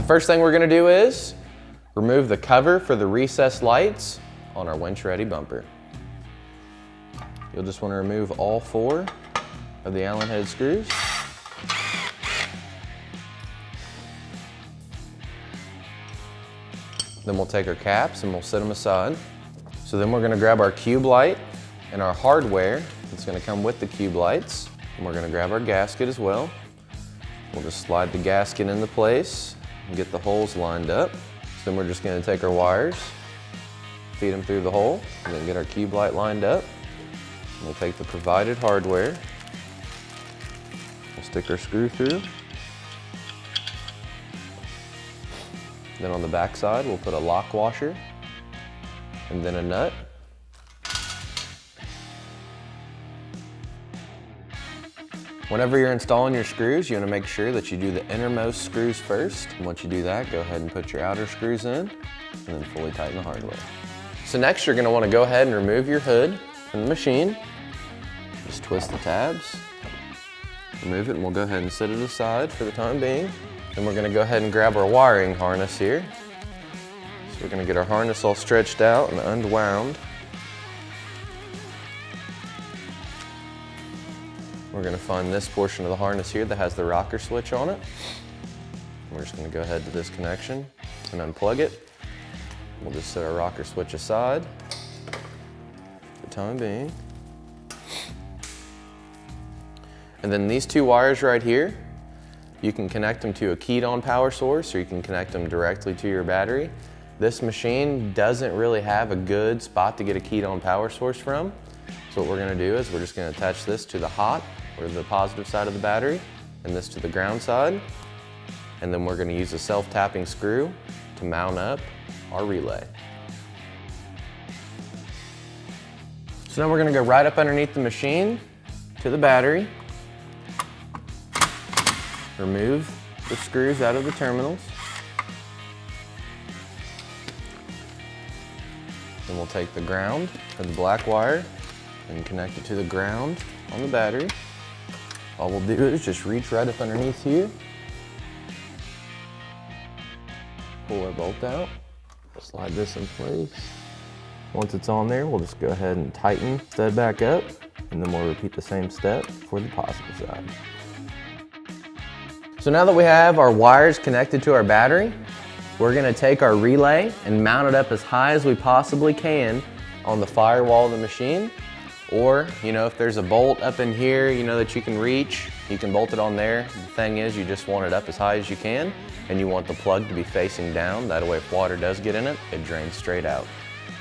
The first thing we're gonna do is remove the cover for the recessed lights on our winch ready bumper. You'll just wanna remove all 4 of the Allen head screws. Then we'll take our caps and we'll set them aside. So then we're gonna grab our cube light and our hardware that's gonna come with the cube lights. And we're gonna grab our gasket as well. We'll just slide the gasket into place and get the holes lined up. So then we're just gonna take our wires, feed them through the hole, and then get our cube light lined up. And we'll take the provided hardware. We'll stick our screw through. Then on the back side, we'll put a lock washer and then a nut. Whenever you're installing your screws, you want to make sure that you do the innermost screws first. And once you do that, go ahead and put your outer screws in and then fully tighten the hardware. So next, you're going to want to go ahead and remove your hood from the machine. Just twist the tabs, remove it, and we'll go ahead and set it aside for the time being. Then we're going to go ahead and grab our wiring harness here. So we're going to get our harness all stretched out and unwound. We're going to find this portion of the harness here that has the rocker switch on it. We're just going to go ahead to this connection and unplug it. We'll just set our rocker switch aside for the time being. And then these 2 wires right here, you can connect them to a keyed-on power source or you can connect them directly to your battery. This machine doesn't really have a good spot to get a keyed-on power source from. So what we're gonna do is we're just gonna attach this to the hot or the positive side of the battery and this to the ground side. And then we're gonna use a self-tapping screw to mount up our relay. So now we're gonna go right up underneath the machine to the battery. Remove the screws out of the terminals. Then we'll take the ground or the black wire and connect it to the ground on the battery. All we'll do is just reach right up underneath here, pull our bolt out, slide this in place. Once it's on there, we'll just go ahead and tighten the stud back up, and then we'll repeat the same step for the positive side. So now that we have our wires connected to our battery, we're gonna take our relay and mount it up as high as we possibly can on the firewall of the machine. Or, if there's a bolt up in here, that you can reach, you can bolt it on there. The thing is, you just want it up as high as you can, and you want the plug to be facing down. That way, if water does get in it, it drains straight out.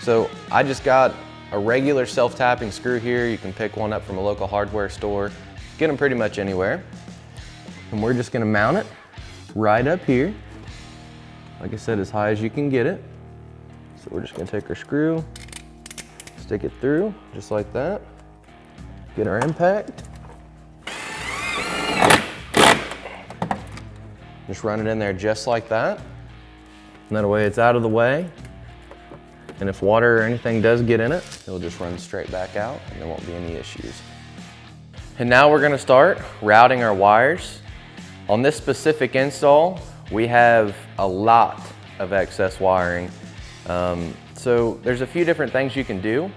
So I just got a regular self-tapping screw here. You can pick one up from a local hardware store, get them pretty much anywhere. And we're just gonna mount it right up here. Like I said, as high as you can get it. So we're just gonna take our screw, stick it through, just like that. Get our impact. Just run it in there just like that. And that way it's out of the way. And if water or anything does get in it, it'll just run straight back out and there won't be any issues. And now we're gonna start routing our wires. On this specific install, we have a lot of excess wiring. So there's a few different things you can do.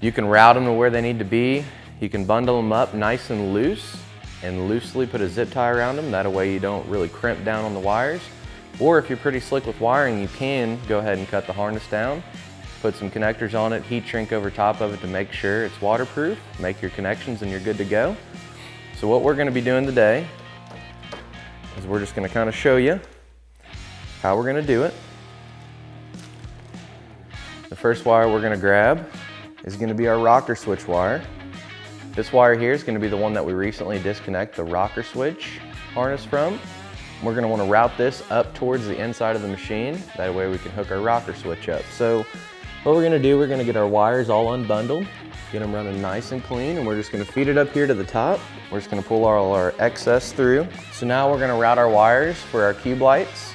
You can route them to where they need to be. You can bundle them up nice and loose and loosely put a zip tie around them. That way you don't really crimp down on the wires. Or if you're pretty slick with wiring, you can go ahead and cut the harness down, put some connectors on it, heat shrink over top of it to make sure it's waterproof, make your connections and you're good to go. So what we're gonna be doing today is we're just gonna kind of show you how we're gonna do it. The first wire we're gonna grab is gonna be our rocker switch wire. This wire here is gonna be the one that we recently disconnected the rocker switch harness from. We're gonna wanna route this up towards the inside of the machine. That way we can hook our rocker switch up. So what we're gonna do, we're gonna get our wires all unbundled, get them running nice and clean, and we're just gonna feed it up here to the top. We're just gonna pull all our excess through. So now we're gonna route our wires for our cube lights.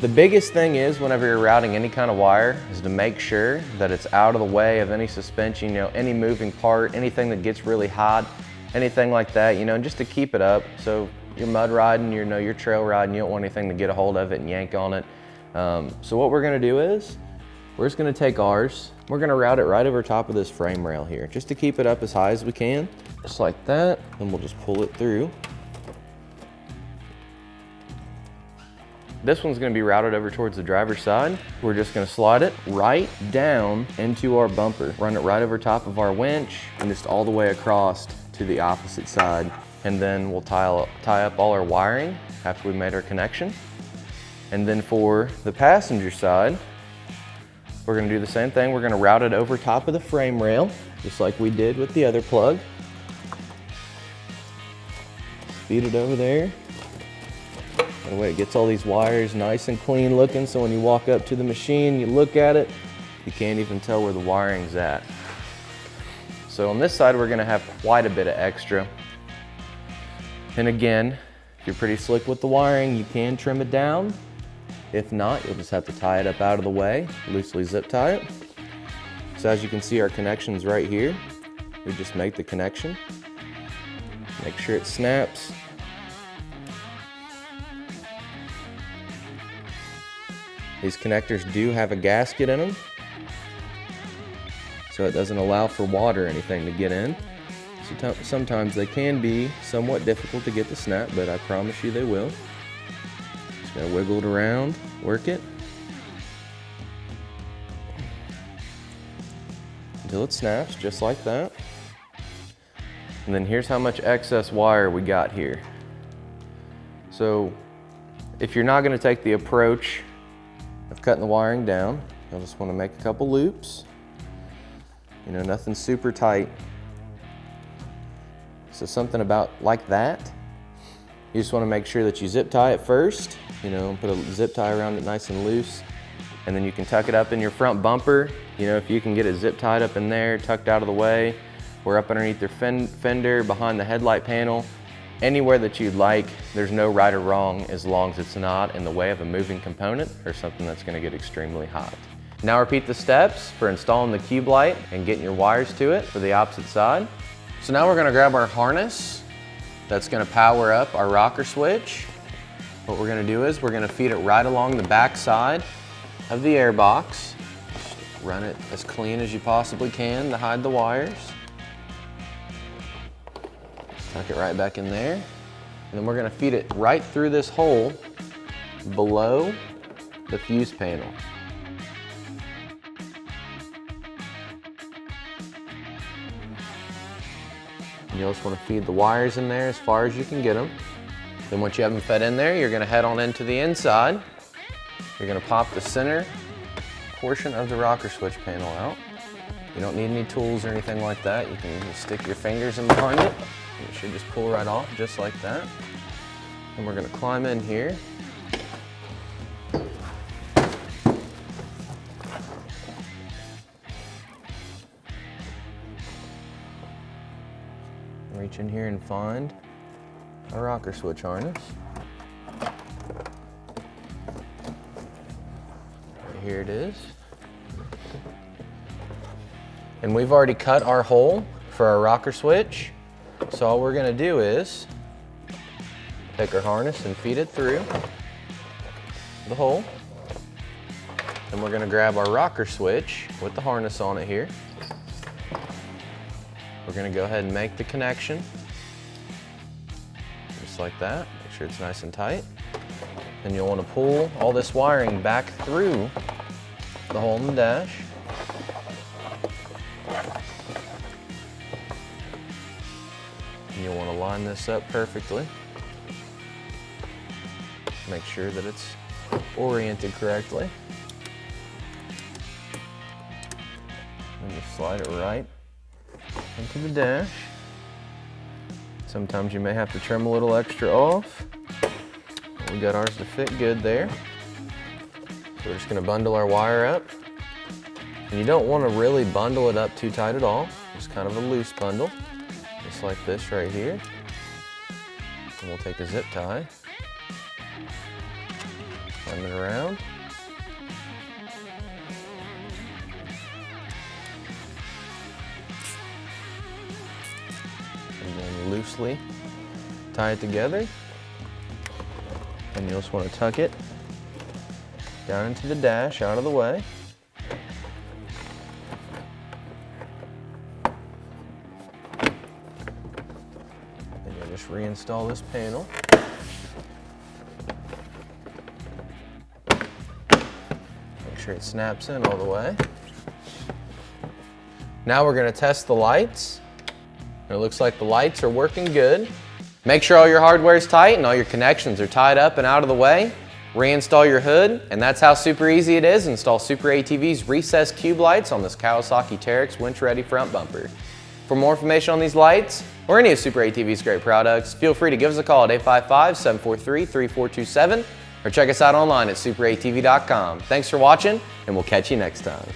The biggest thing is whenever you're routing any kind of wire is to make sure that it's out of the way of any suspension, any moving part, anything that gets really hot, anything like that, and just to keep it up. So you're mud riding, you're trail riding, you don't want anything to get a hold of it and yank on it. So what we're gonna do is, we're just gonna take ours, we're gonna route it right over top of this frame rail here, just to keep it up as high as we can, just like that, and we'll just pull it through. This one's gonna be routed over towards the driver's side. We're just gonna slide it right down into our bumper, run it right over top of our winch, and just all the way across to the opposite side. And then we'll tie up all our wiring after we made our connection. And then for the passenger side, we're gonna do the same thing. We're gonna route it over top of the frame rail, just like we did with the other plug. Feed it over there. That way it gets all these wires nice and clean looking, so when you walk up to the machine, you look at it, you can't even tell where the wiring's at. So on this side, we're gonna have quite a bit of extra. And again, if you're pretty slick with the wiring, you can trim it down. If not, you'll just have to tie it up out of the way, loosely zip tie it. So as you can see, our connection's right here. We just make the connection. Make sure it snaps. These connectors do have a gasket in them, so it doesn't allow for water or anything to get in. So sometimes they can be somewhat difficult to get to snap, but I promise you they will. Just gotta wiggle it around, work it, until it snaps, just like that. And then here's how much excess wire we got here. So if you're not gonna take the approach of cutting the wiring down, you'll just want to make a couple loops. Nothing super tight. So something about like that. You just want to make sure that you zip tie it first, put a zip tie around it nice and loose. And then you can tuck it up in your front bumper. If you can get it zip tied up in there, tucked out of the way, or up underneath your fender, behind the headlight panel, anywhere that you'd like. There's no right or wrong as long as it's not in the way of a moving component or something that's gonna get extremely hot. Now repeat the steps for installing the cube light and getting your wires to it for the opposite side. So now we're gonna grab our harness that's gonna power up our rocker switch. What we're gonna do is we're gonna feed it right along the back side of the air box. Just run it as clean as you possibly can to hide the wires. Tuck it right back in there. And then we're gonna feed it right through this hole below the fuse panel. And you'll just wanna feed the wires in there as far as you can get them. Then once you have them fed in there, you're gonna head on into the inside. You're gonna pop the center portion of the rocker switch panel out. You don't need any tools or anything like that. You can just stick your fingers in behind it. It should just pull right off, just like that. And we're gonna climb in here. Reach in here and find a rocker switch harness. Right here it is. And we've already cut our hole for our rocker switch. So all we're gonna do is take our harness and feed it through the hole. Then we're gonna grab our rocker switch with the harness on it here. We're gonna go ahead and make the connection, just like that. Make sure it's nice and tight. Then you'll wanna pull all this wiring back through the hole in the dash. And you'll wanna line this up perfectly. Make sure that it's oriented correctly. And just slide it right into the dash. Sometimes you may have to trim a little extra off. We got ours to fit good there. So we're just gonna bundle our wire up. And you don't wanna really bundle it up too tight at all. Just kind of a loose bundle, just like this right here. And we'll take a zip tie, run it around. And then loosely tie it together. And you'll just want to tuck it down into the dash, out of the way. And you'll just reinstall this panel. Make sure it snaps in all the way. Now we're going to test the lights. It looks like the lights are working good. Make sure all your hardware is tight and all your connections are tied up and out of the way. Reinstall your hood, and that's how super easy it is to install SuperATV's recessed cube lights on this Kawasaki Teryx winch-ready front bumper. For more information on these lights, or any of SuperATV's great products, feel free to give us a call at 855-743-3427 or check us out online at superatv.com. Thanks for watching, and we'll catch you next time.